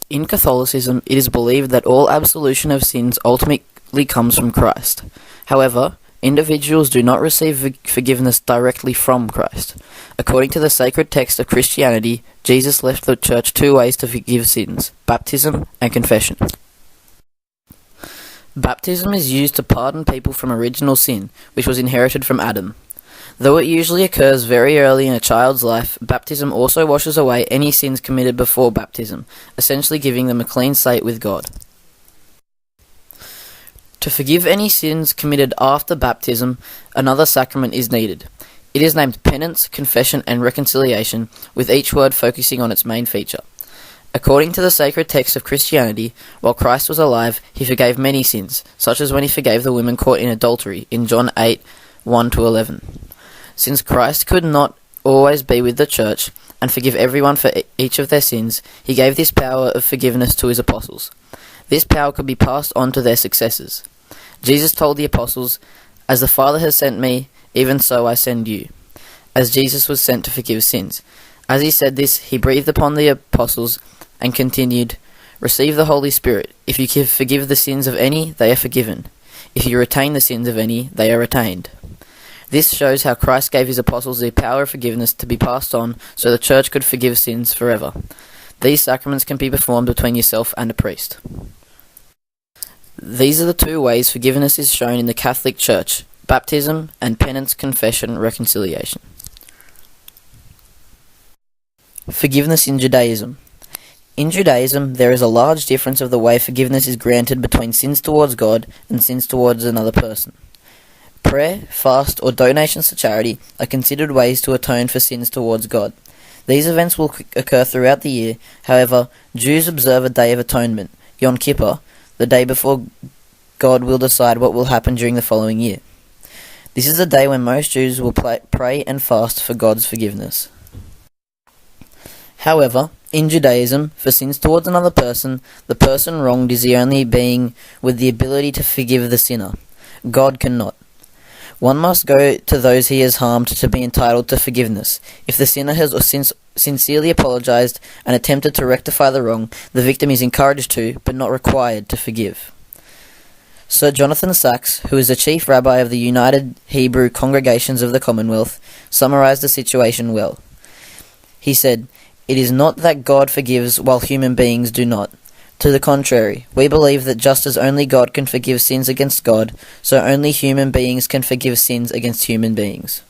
In Catholicism, it is believed that all absolution of sins ultimately comes from Christ. However, individuals do not receive forgiveness directly from Christ. According to the sacred text of Christianity, Jesus left the Church two ways to forgive sins: baptism and confession. Baptism is used to pardon people from original sin, which was inherited from Adam. Though it usually occurs very early in a child's life, baptism also washes away any sins committed before baptism, essentially giving them a clean slate with God. To forgive any sins committed after baptism, another sacrament is needed. It is named penance, confession, and reconciliation, with each word focusing on its main feature. According to the sacred text of Christianity, while Christ was alive, he forgave many sins, such as when he forgave the women caught in adultery in John 8, 1-11. Since Christ could not always be with the Church and forgive everyone for each of their sins, he gave this power of forgiveness to his apostles. This power could be passed on to their successors. Jesus told the apostles, "As the Father has sent me, even so I send you," as Jesus was sent to forgive sins. As he said this, he breathed upon the apostles and continued, "Receive the Holy Spirit. If you forgive the sins of any, they are forgiven. If you retain the sins of any, they are retained." This shows how Christ gave his apostles the power of forgiveness to be passed on so the Church could forgive sins forever. These sacraments can be performed between yourself and a priest. These are the two ways forgiveness is shown in the Catholic Church: baptism and penance, confession, reconciliation. Forgiveness in Judaism. In Judaism, there is a large difference of the way forgiveness is granted between sins towards God and sins towards another person. Prayer, fast, or donations to charity are considered ways to atone for sins towards God. These events will occur throughout the year. However, Jews observe a Day of Atonement, Yom Kippur, the day before God will decide what will happen during the following year. This is the day when most Jews will pray and fast for God's forgiveness. However, in Judaism, for sins towards another person, the person wronged is the only being with the ability to forgive the sinner. God cannot. One must go to those he has harmed to be entitled to forgiveness. If the sinner has sincerely apologized and attempted to rectify the wrong, the victim is encouraged to, but not required to, forgive. Sir Jonathan Sacks, who is the chief rabbi of the United Hebrew Congregations of the Commonwealth, summarized the situation well. He said, "It is not that God forgives while human beings do not. To the contrary, we believe that just as only God can forgive sins against God, so only human beings can forgive sins against human beings."